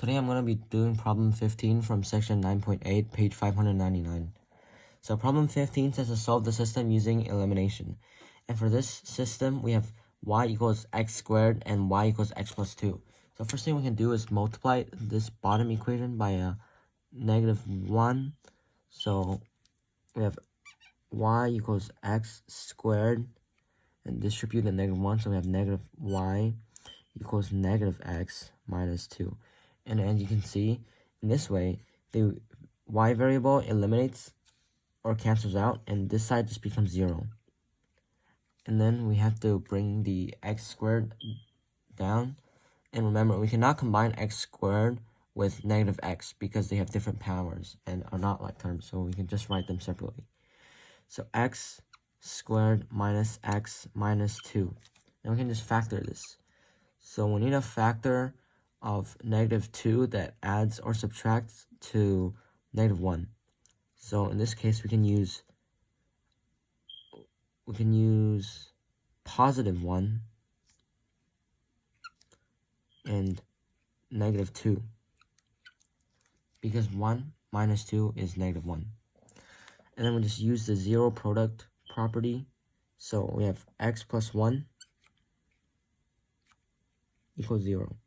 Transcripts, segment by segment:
Today I'm going to be doing problem 15 from section 9.8, page 599. So problem 15 says to solve the system using elimination. And for this system, we have y equals x squared and y equals x plus 2. So first thing we can do is multiply this bottom equation by a -1. So we have y equals x squared and distribute the -1. So we have negative y equals negative x minus 2. And as you can see, in this way, the y variable eliminates or cancels out, and this side just becomes 0. And then we have to bring the x squared down. And remember, we cannot combine x squared with negative x because they have different powers and are not like terms, so we can just write them separately. So x squared minus x minus 2. And we can just factor this. So we need a factor of -2 that adds or subtracts to -1. So in this case, we can use +1 and -2 because 1 minus 2 is -1. And then we just use the zero product property. So we have x plus 1 equals 0.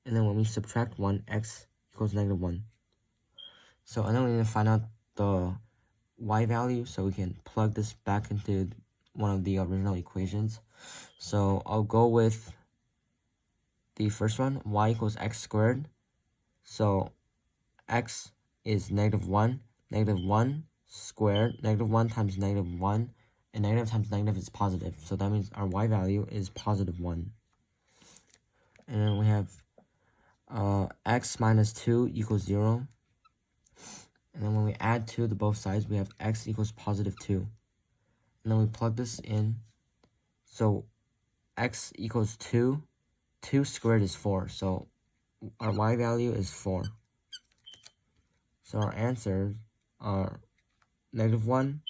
And then when we subtract 1, x equals -1. So and then we need to find out the y value, so we can plug this back into one of the original equations. So I'll go with the first one, y equals x squared. So x is -1, -1 squared, -1 times -1, and negative times negative is positive. So that means our y value is +1. And then we have x minus 2 equals 0. And then when we add 2 to both sides, we have x equals +2. And then we plug this in. So x equals 2. 2 squared is 4. So our y value is 4. So our answers are -1,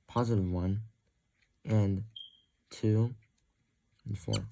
+1, and 2 and 4.